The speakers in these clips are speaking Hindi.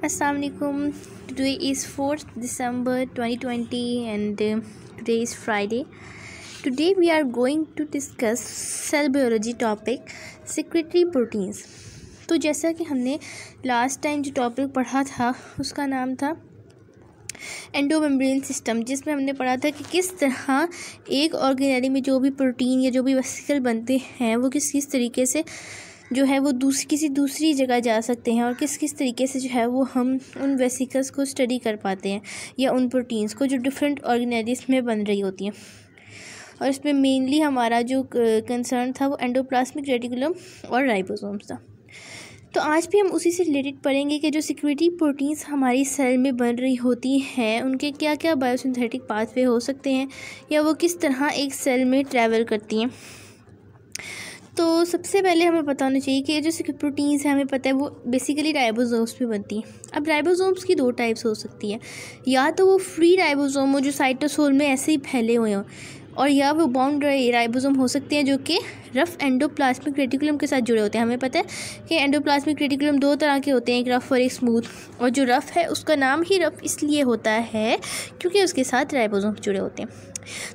Assalamu alaikum. Today is 4th December 2020 and today is Friday. Today we are going to discuss cell biology topic secretory proteins. तो जैसा कि हमने लास्ट टाइम जो टॉपिक पढ़ा था उसका नाम था एंडोमेम्ब्रेन सिस्टम, जिसमें हमने पढ़ा था कि किस तरह एक ऑर्गेनेली में जो भी प्रोटीन या जो भी वेसिकल बनते हैं वो किस किस तरीके से जो है वो किसी दूसरी जगह जा सकते हैं और किस किस तरीके से जो है वो हम उन वेसिकल्स को स्टडी कर पाते हैं या उन प्रोटीन्स को जो डिफरेंट ऑर्गेनेलिस में बन रही होती हैं। और इसमें मेनली हमारा जो कंसर्न था वो एंडोप्लाज्मिक रेटिकुलम और राइबोसोम्स था। तो आज भी हम उसी से रिलेटेड पढ़ेंगे कि जो सिक्रेटरी प्रोटीन्स हमारी सेल में बन रही होती हैं उनके क्या क्या बायोसिंथेटिक पाथवे हो सकते हैं या वो किस तरह एक सेल में ट्रैवल करती हैं। तो सबसे पहले हमें पता होना चाहिए कि जो प्रोटीन्स हैं हमें पता है वो बेसिकली राइबोसोम्स में बनती हैं। अब राइबोसोम्स की दो टाइप्स हो सकती हैं, या तो वो फ्री राइबोसोम हो जो साइटोसोल में ऐसे ही फैले हुए हों, और या वो बाउंड राइबोसोम हो सकते हैं जो कि रफ़ एंडोप्लाज्मिक रेटिकुलम के साथ जुड़े होते हैं। हमें पता है कि एंडोप्लाज्मिक रेटिकुलम दो तरह के होते हैं, एक रफ़ और एक स्मूथ, और जो रफ़ है उसका नाम ही रफ़ इसलिए होता है क्योंकि उसके साथ राइबोसोम जुड़े होते हैं।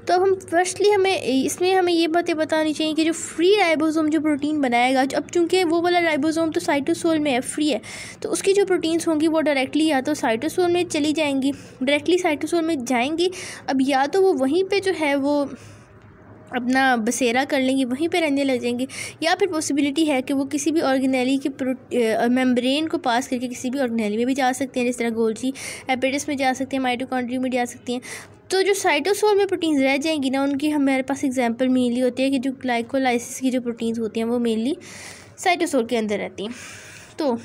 तो अब हम फर्स्टली हमें ये बातें बतानी चाहिए कि जो फ्री राइबोसोम जो प्रोटीन बनाएगा, अब चूँकि वो वाला राइबोसोम तो साइटोसोल में है, फ्री है, तो उसकी जो प्रोटीन्स होंगी वो डायरेक्टली या तो साइटोसोल में चली जाएंगी, डायरेक्टली साइटोसोल में जाएंगी। अब या तो वो वहीं पे जो है वो अपना बसेरा कर लेंगी, वहीं पे रहने लग जाएंगी, या फिर पॉसिबिलिटी है कि वो किसी भी ऑर्गेनेली के मेम्ब्रेन को पास करके किसी भी ऑर्गेनेली में भी जा सकते हैं, जिस तरह गोल्जी एपेटिस में जा सकते हैं, माइटोकॉन्ड्रिया में जा सकती हैं। तो जो साइटोसोल में प्रोटीन्स रह जाएंगी ना, उनकी हमारे पास एग्जांपल मेनली होती है कि जो ग्लाइकोलाइसिस की जो प्रोटीन्स होती हैं वो मेनली साइटोसोल के अंदर रहती हैं। तो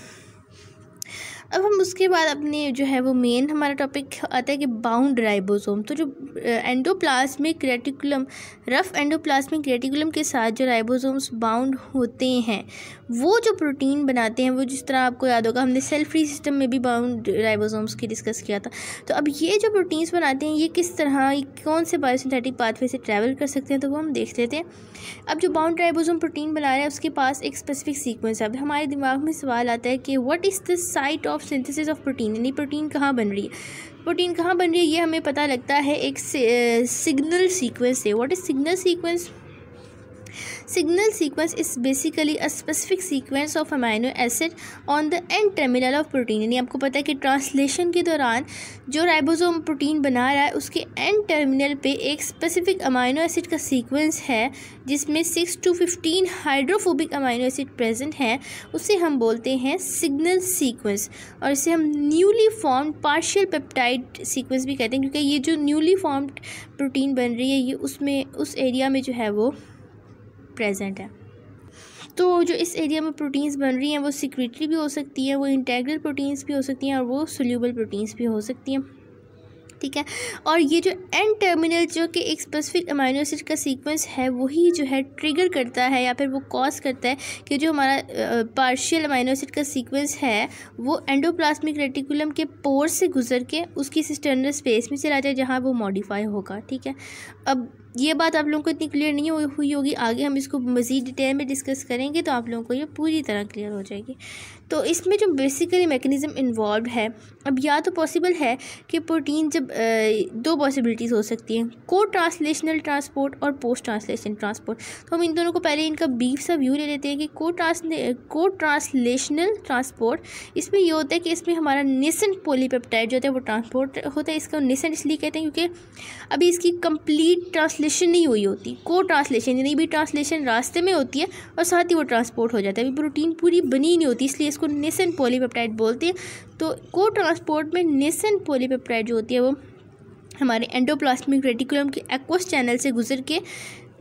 अब हम उसके बाद अपने जो है वो मेन हमारा टॉपिक आता है कि बाउंड राइबोसोम। तो जो endoplasmic reticulum, rough endoplasmic reticulum के साथ जो राइबोसोम्स बाउंड होते हैं वो जो प्रोटीन बनाते हैं, वो जिस तरह आपको याद होगा हमने सेल फ्री सिस्टम में भी बाउंड राइबोसोम्स की डिस्कस किया था। तो अब ये जो प्रोटीन्स बनाते हैं ये किस तरह कौन से बायोसिंथेटिक पाथवे से ट्रैवल कर सकते हैं, तो वो हम देख लेते हैं। अब जो बाउंड राइबोसोम प्रोटीन बना रहा है उसके पास एक स्पेसिफिक सीक्वेंस है। अब हमारे दिमाग में सवाल आता है कि what is the site of synthesis of protein, यानी प्रोटीन कहाँ बन रही है, प्रोटीन कहाँ बन रही है, ये हमें पता लगता है एक सिग्नल सीक्वेंस से। What is signal sequence? Signal sequence is basically a specific sequence of amino acid on the end terminal of protein। यानी आपको पता है कि ट्रांसलेशन के दौरान जो राइबोसोम प्रोटीन बना रहा है उसके एंड टर्मिनल पे एक स्पेसिफिक अमाइनो एसिड का सीक्वेंस है जिसमें 6 to 15 hydrophobic amino acid present हैं, उसे हम बोलते हैं सिग्नल सीक्वेंस। और इसे हम newly formed partial peptide sequence भी कहते हैं, क्योंकि ये जो न्यूली फॉर्म्ड प्रोटीन बन रही है ये उसमें उस एरिया में जो है वो प्रेजेंट है। तो जो इस एरिया में प्रोटीन्स बन रही हैं वो सिक्रेटरी भी हो सकती हैं, वो इंटेग्रल प्रोटीन्स भी हो सकती हैं और वो सोल्यूबल प्रोटीन्स भी हो सकती हैं, ठीक है। और ये जो एंड टर्मिनल जो कि एक स्पेसिफिक अमाइनो एसिड का सीक्वेंस है वही जो है ट्रिगर करता है या फिर वो कॉज करता है कि जो हमारा पार्शियल अमाइनो एसिड का सीक्वेंस है वो एंडोप्लाज्मिक रेटिकुलम के पोर से गुजर के उसकी सिस्टर्नल स्पेस में चला जाए जहाँ वो मॉडिफाई होगा, ठीक है। अब ये बात आप लोगों को इतनी क्लियर नहीं हुई होगी, आगे हम इसको मज़ीद डिटेल में डिस्कस करेंगे तो आप लोगों को ये पूरी तरह क्लियर हो जाएगी। तो इसमें जो बेसिकली मैकेनिज़्म इन्वॉल्व है, अब या तो पॉसिबल है कि प्रोटीन जब दो पॉसिबिलिटीज़ हो सकती हैं, को ट्रांसलेशनल ट्रांसपोर्ट और पोस्ट ट्रांसलेशन ट्रांसपोर्ट। तो हम इन दोनों को पहले इनका ब्रीफ सा व्यू ले लेते हैं कि को ट्रांसलेशनल ट्रांसपोर्ट, इसमें ये होता है कि इसमें हमारा नेसेंट पॉलीपेप्टाइड जो होता है वो ट्रांसपोर्ट होता है। इसका नेसेंट इसलिए कहते हैं क्योंकि अभी इसकी कंप्लीट ट्रांसलेशन नहीं हुई होती। को ट्रांसलेशन यानी भी ट्रांसलेशन रास्ते में होती है और साथ ही वो ट्रांसपोर्ट हो जाता है, अभी प्रोटीन पूरी बनी नहीं होती, इसलिए इसको नेसेंट पॉलीपेप्टाइड बोलते हैं। तो को ट्रांसपोर्ट में नेसेंट पॉलीपेप्टाइड जो होती है वो हमारे एंडोप्लाज्मिक रेटिकुलम के एक्वस चैनल से गुजर के,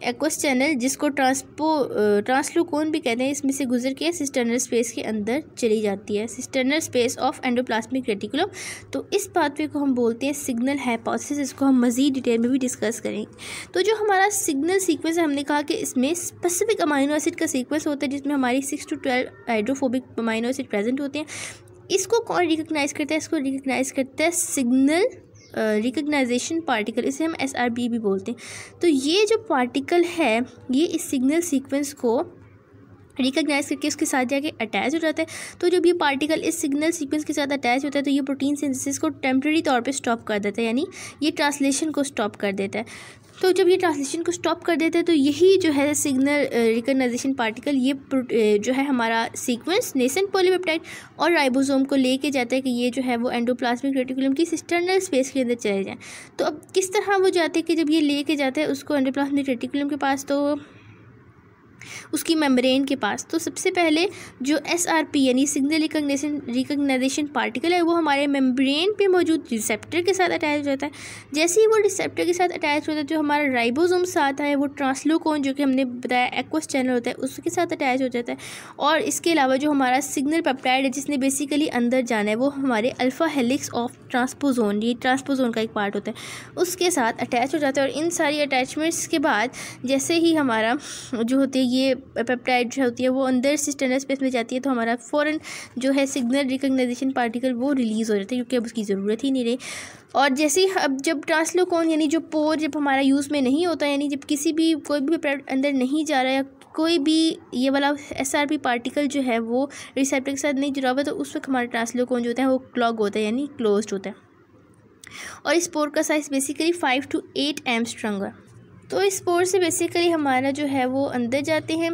एक्वस चैनल जिसको ट्रांसलोकोन भी कहते हैं, इसमें से गुजर के सिस्टर्नल स्पेस के अंदर चली जाती है, cisternal space of endoplasmic reticulum. तो इस पाथवे को हम बोलते हैं सिग्नल हाइपोथेसिस, इसको हम मज़ीद डिटेल में भी डिस्कस करेंगे। तो जो हमारा सिग्नल सीक्वेंस है, हमने कहा कि इसमें स्पेसिफिक अमाइनो एसिड का सीक्वेंस होता है जिसमें हमारी 6 to 12 hydrophobic amino acid present होते हैं। इसको कौन रिकग्नाइज़ करता है? इसको रिकग्नाइज़ करता है सिग्नल रिकग्नाइजेशन पार्टिकल, इसे हम SRB भी बोलते हैं। तो ये जो पार्टिकल है ये इस सिग्नल सीक्वेंस को रिकग्नाइज करके उसके साथ जाके अटैच हो जाता है। तो जब ये पार्टिकल इस सिग्नल सीक्वेंस के साथ अटैच होता है तो ये प्रोटीन सिंथेसिस को टेम्प्रेरी तौर पे स्टॉप कर देता है, यानी ये ट्रांसलेशन को स्टॉप कर देता है। तो जब ये ट्रांसलेशन को स्टॉप कर देता है तो यही जो है सिग्नल रिकग्नाइजेशन पार्टिकल ये जो है हमारा सीक्वेंस नेसेंट पॉलीपेप्टाइड और राइबोसोम को लेके जाता है कि ये जो है वो एंडोप्लाज्मिक रेटिकुलम की सिस्टर्नल स्पेस के अंदर चले जाएँ। तो अब किस तरह वो जाते हैं कि जब ये लेके जाते हैं उसको एंडोप्लाज्मिक रेटिकुलम के पास, तो उसकी मेम्ब्रेन के पास, तो सबसे पहले जो SRP यानी सिग्नल रिकग्नाइजेशन पार्टिकल है वो हमारे मेम्ब्रेन पे मौजूद रिसेप्टर के साथ अटैच हो जाता है। जैसे ही वो रिसेप्टर के साथ अटैच होता है जो हमारा राइबोसोम साथ है वो ट्रांसलोकोन जो कि हमने बताया एक्वस चैनल होता है उसके साथ अटैच हो जाता है। और इसके अलावा जो हमारा सिग्नल पेप्टाइड है जिसने बेसिकली अंदर जाना है वो हमारे अल्फ़ा हेलिक्स ऑफ ट्रांसपोजोन, ये ट्रांसपोजोन का एक पार्ट होता है, उसके साथ अटैच हो जाता है। और इन सारी अटैचमेंट्स के बाद जैसे ही हमारा जो होती है ये पेप्टाइड जो होती है वो अंदर सिस्टर्नल स्पेस में जाती है तो हमारा फ़ौरन जो है सिग्नल रिकग्नाइजेशन पार्टिकल वो रिलीज़ हो जाता है क्योंकि अब उसकी ज़रूरत ही नहीं रही। और जैसे ही अब जब ट्रांसलोकोन यानी जो पोर जब हमारा यूज़ में नहीं होता, यानी जब किसी भी कोई भी पेप्टाइड अंदर नहीं जा रहा है, कोई भी ये वाला SRP पार्टिकल जो है वो रिसेप्टर के साथ नहीं जुड़ा हुआ, तो उस वक्त हमारा ट्रांसलोकोन जो होता है वो क्लॉग होता है यानी क्लोज्ड होता है। और इस पोर का साइज़ बेसिकली 5 to 8 एंगस्ट्रॉम है। तो इस पोर से बेसिकली हमारा जो है वो अंदर जाते हैं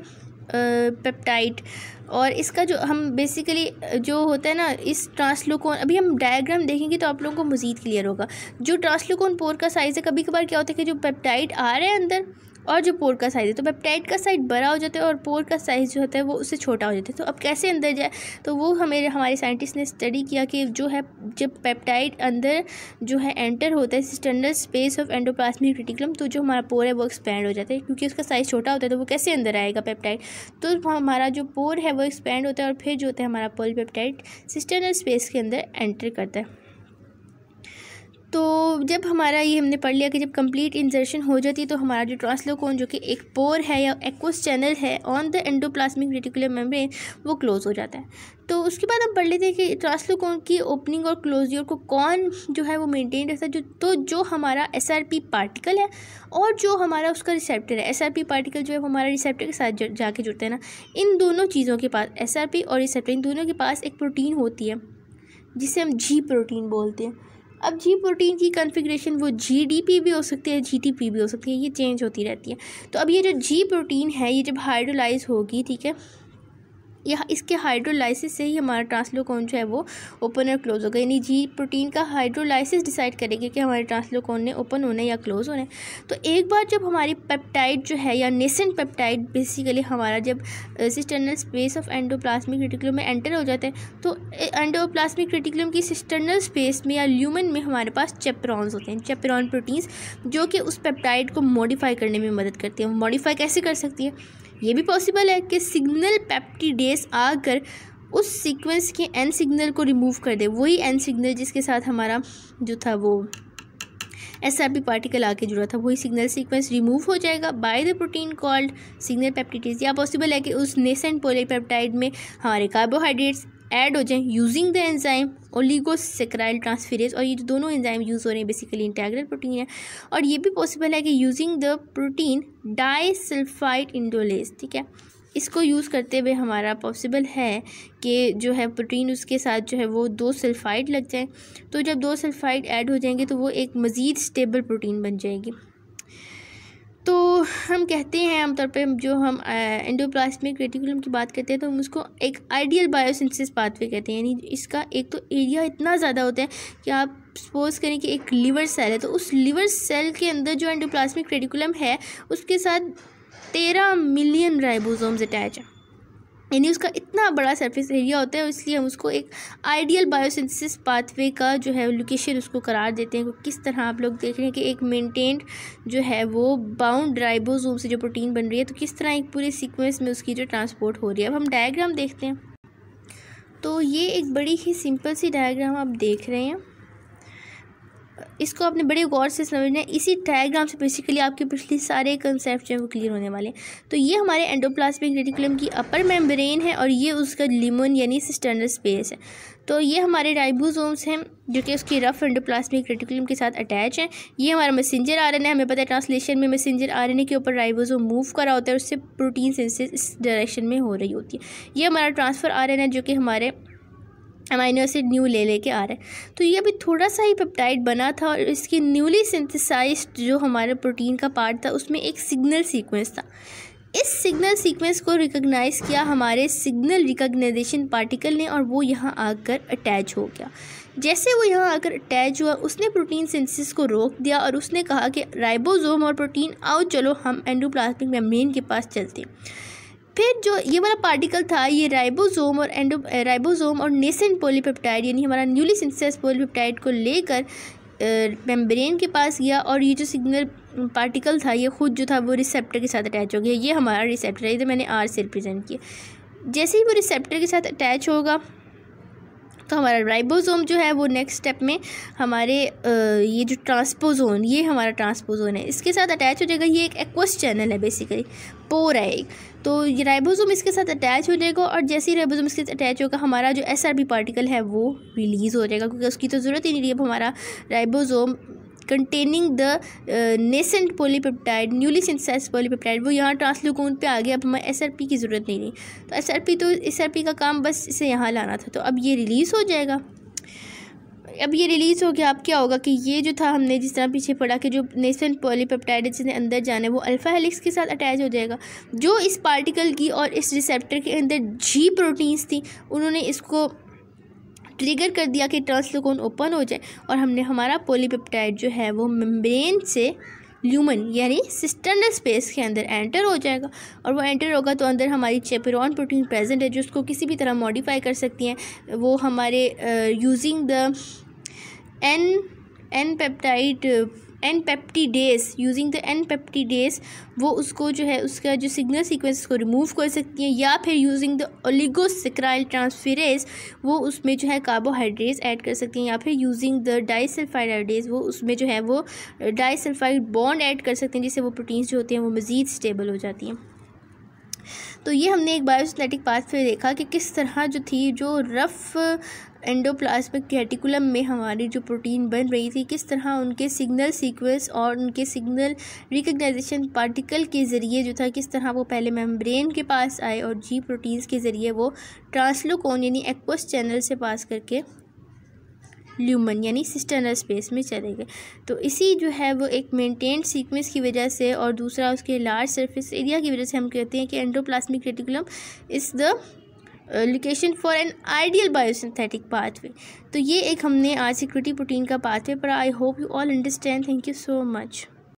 पेप्टाइड। और इसका जो हम बेसिकली जो होता है ना इस ट्रांसलोकोन, अभी हम डायग्राम देखेंगे तो आप लोगों को मज़ीद क्लियर होगा। जो ट्रांसलोकोन पोर का साइज़ है, कभी कभार क्या होता है कि जो पेप्टाइड आ रहे हैं अंदर और जो पोर का साइज़ है, तो पेप्टाइड का साइज़ बड़ा हो जाता है और पोर का साइज़ जो होता है वो उससे छोटा हो जाता है। तो अब कैसे अंदर जाए, तो वो हमारे साइंटिस्ट ने स्टडी किया कि जो है जब पेप्टाइड अंदर जो है एंटर होता है cisternal space of endoplasmic reticulum, तो जो हमारा पोर है वो एक्सपैंड हो जाता है क्योंकि उसका साइज़ छोटा होता है। तो वो कैसे अंदर आएगा पेप्टाइड, तो हमारा जो पोर है वो एक्सपैंड होता है और फिर जो होता है हमारा पॉलीपेप्टाइड सिस्टर्नल स्पेस के अंदर एंटर करता है। तो जब हमारा ये हमने पढ़ लिया कि जब कंप्लीट इंसर्शन हो जाती है तो हमारा जो ट्रांसलोकोन जो कि एक पोर है या एक्वस चैनल है on the endoplasmic reticulum membrane वो क्लोज हो जाता है। तो उसके बाद हम पढ़ लेते हैं कि ट्रांसलोकोन की ओपनिंग और क्लोजर को कौन जो है वो मेंटेन रखता है, जो हमारा SRP पार्टिकल है और जो हमारा उसका रिसेप्टर है। SRP पार्टिकल जो है वो हमारा रिसेप्टर के साथ जाके जुड़ता है ना, इन दोनों चीज़ों के पास SRP और रिसेप्टर इन दोनों के पास एक प्रोटीन होती है जिसे हम G प्रोटीन बोलते हैं। अब G प्रोटीन की कॉन्फ़िगरेशन वो GDP भी हो सकती है, GTP भी हो सकती है, ये चेंज होती रहती है। तो अब ये जो G प्रोटीन है ये जब हाइड्रोलाइज होगी, ठीक है, यह इसके हाइड्रोलाइसिस से ही हमारा ट्रांसलोकोन जो है वो ओपन और क्लोज होगा, यानी जी प्रोटीन का हाइड्रोलाइसिस डिसाइड करेगी कि हमारे ट्रांसलोकोन ने ओपन होना है या क्लोज होना है। तो एक बार जब हमारी पेप्टाइड जो है या नेसेंट पेप्टाइड बेसिकली हमारा जब cisternal space of endoplasmic reticulum में एंटर हो जाता है तो एंडोप्लाज्मिक रेटिकुलम की सिस्टर्नल स्पेस में या ल्यूमेन में हमारे पास चेपरॉन्स होते हैं, चेपरॉन प्रोटीन्स, जो कि उस पेप्टाइड को मॉडिफाई करने में मदद करती है। मॉडिफाई कैसे कर सकती है, ये भी पॉसिबल है कि सिग्नल पेप्टिडेज आकर उस सीक्वेंस के एन सिग्नल को रिमूव कर दे, वही एन सिग्नल जिसके साथ हमारा जो था वो SRP पार्टिकल आके जुड़ा था, वही सिग्नल सीक्वेंस रिमूव हो जाएगा by the protein called signal peptidase. या पॉसिबल है कि उस नेसेंट पॉलीपेप्टाइड में हमारे कार्बोहाइड्रेट्स ऐड हो जाएं using the enzyme oligosaccharide transferase, और ये जो दोनों एंजाइम यूज़ हो रहे हैं बेसिकली इंटीग्रल प्रोटीन है। और ये भी पॉसिबल है कि यूजिंग द प्रोटीन डाइसल्फाइड इंडोलेज, ठीक है, इसको यूज़ करते हुए हमारा पॉसिबल है कि जो है प्रोटीन उसके साथ जो है वो 2 सल्फाइड लग जाए। तो जब 2 सल्फाइड ऐड हो जाएंगे तो वो एक मज़ीद स्टेबल प्रोटीन बन जाएगी। तो हम कहते हैं आमतौर पे जो हम एंडोप्लाज्मिक रेटिकुलम की बात करते हैं तो हम उसको एक आइडियल बायोसिंथेसिस पाथवे कहते हैं, यानी इसका एक तो एरिया इतना ज़्यादा होता है कि आप सपोज करें कि एक लिवर सेल है तो उस लिवर सेल के अंदर जो एंडोप्लाज्मिक रेटिकुलम है उसके साथ 13 मिलियन राइबोसोम्स अटैच है, यानी उसका इतना बड़ा सरफेस एरिया होता है। इसलिए हम उसको एक आइडियल बायोसिंथेसिस पाथवे का जो है लोकेशन उसको करार देते हैं। किस तरह आप लोग देख रहे हैं कि एक मेंटेन्ड जो है वो बाउंड राइबोसोम से जो प्रोटीन बन रही है, तो किस तरह एक पूरे सीक्वेंस में उसकी जो ट्रांसपोर्ट हो रही है। अब हम डायग्राम देखते हैं। तो ये एक बड़ी ही सिंपल सी डायग्राम आप देख रहे हैं, इसको आपने बड़े गौर से समझना है। इसी डायग्राम से बेसिकली आपके पिछले सारे कंसेप्ट जो है वो क्लियर होने वाले हैं। तो ये हमारे एंडोप्लाज्मिक रेटिकुलम की अपर मेम्ब्रेन है और ये उसका लिमन यानी सिस्टर्नल स्पेस है। तो ये हमारे राइबोसोम्स हैं जो कि उसकी रफ एंडोप्लाज्मिक रेटिकुलम के साथ अटैच हैं। ये हमारा मैसेंजर आरएनए, हमें पता है ट्रांसलेशन में मैसेंजर आरएनए के ऊपर राइबोसोम मूव कर रहा होता है और उससे प्रोटीन सिंथेसिस इस डायरेक्शन में हो रही होती है। ये हमारा ट्रांसफ़र आरएनए जो कि हमारे अमाइनो एसिड न्यू लेके आ रहा है। तो ये अभी थोड़ा सा ही पेप्टाइड बना था और इसकी न्यूली सिंथेसाइज्ड जो हमारे प्रोटीन का पार्ट था उसमें एक सिग्नल सीक्वेंस था। इस सिग्नल सीक्वेंस को रिकॉग्नाइज़ किया हमारे सिग्नल रिकॉग्नाइजेशन पार्टिकल ने और वो यहाँ आकर अटैच हो गया। जैसे वो यहाँ आकर अटैच हुआ उसने प्रोटीन सिंथेसिस को रोक दिया और उसने कहा कि राइबोसोम और प्रोटीन आओ चलो हम एंडोप्लाज्मिक मेम्ब्रेन के पास चलते हैं। फिर जो ये वाला पार्टिकल था ये राइबोसोम और नेसेंट पॉलीपेप्टाइड यानी हमारा न्यूली सिंथेसाइज्ड पॉलीपेप्टाइड को लेकर मेम्ब्रेन के पास गया और ये जो सिग्नल पार्टिकल था ये खुद जो था वो रिसेप्टर के साथ अटैच हो गया। ये हमारा रिसेप्टर है, इधर मैंने आर से रिप्रेजेंट किया। जैसे ही वो रिसेप्टर के साथ अटैच होगा तो हमारा राइबोसोम जो है वो नेक्स्ट स्टेप में हमारे ये जो ट्रांसपोजोन, ये हमारा ट्रांसपोजोन है, इसके साथ अटैच हो जाएगा। ये एक एक्वस चैनल है, बेसिकली पोर है एक। तो ये राइबोसोम इसके साथ अटैच हो जाएगा और जैसे ही राइबोसोम इसके साथ अटैच होगा हमारा जो एसआरपी पार्टिकल है वो रिलीज़ हो जाएगा, क्योंकि उसकी तो ज़रूरत ही नहीं रही। अब हमारा ribosome containing the nascent polypeptide, newly synthesized polypeptide, वो यहाँ ट्रांसल्यूकोन पे आ गया। अब हमें एसआरपी की ज़रूरत नहीं रही। तो एसआरपी का काम बस इसे यहाँ लाना था। तो अब ये रिलीज़ हो जाएगा। अब ये रिलीज़ हो गया। अब क्या होगा कि ये जो था हमने जिस तरह पीछे पढ़ा कि जो नेसेंट पॉलीपेप्टाइड जिसने अंदर जाना है वो अल्फ़ा हेलिक्स के साथ अटैच हो जाएगा। जो इस पार्टिकल की और इस रिसेप्टर के अंदर जी प्रोटीन्स थी उन्होंने इसको ट्रिगर कर दिया कि ट्रांसल्यूकोन ओपन हो जाए और हमने हमारा पॉलीपेप्टाइड जो है वो मेम्ब्रेन से ल्यूमन यानी सिस्टर्नल स्पेस के अंदर एंटर हो जाएगा। और वो एंटर होगा तो अंदर हमारी चेपेरॉन प्रोटीन प्रेजेंट है जो उसको किसी भी तरह मॉडिफाई कर सकती हैं। वो हमारे यूजिंग द एन पेप्टिडेज वो उसको जो है उसका जो सिग्नल सीक्वेंस को रिमूव कर सकती हैं, या फिर यूजिंग द ओलिगोसेक्राइल ट्रांसफेरेज वो उसमें जो है कार्बोहाइड्रेट्स ऐड कर सकती हैं, या फिर यूजिंग द डाइसल्फाइड हाइड्रेज वो उसमें जो है वो डाइसल्फाइड बॉन्ड ऐड कर सकते हैं, जिससे वो प्रोटीन्स जो होती हैं वो मज़ीद स्टेबल हो जाती हैं। तो ये हमने एक बायोसिनेटिक पाथवे देखा कि किस तरह जो थी जो रफ़ एंडोप्लाज्मिक रेटिकुलम में हमारी जो प्रोटीन बन रही थी किस तरह उनके सिग्नल सीक्वेंस और उनके सिग्नल रिकग्नाइजेशन पार्टिकल के ज़रिए जो था किस तरह वो पहले मेम्ब्रेन के पास आए और जी प्रोटीन्स के ज़रिए वो ट्रांसल्यूकोन यानी एक्वस चैनल से पास करके ल्यूमन यानी सिस्टर्नल स्पेस में चले गए। तो इसी जो है वो एक मेंटेन्ड सीक्वेंस की वजह से और दूसरा उसके लार्ज सरफेस एरिया की वजह से हम कहते हैं कि endoplasmic reticulum is the location for an ideal biosynthetic pathway. तो ये एक हमने आज सिक्योरिटी प्रोटीन का पाथवे पढ़ा। I hope you all understand. Thank you so much.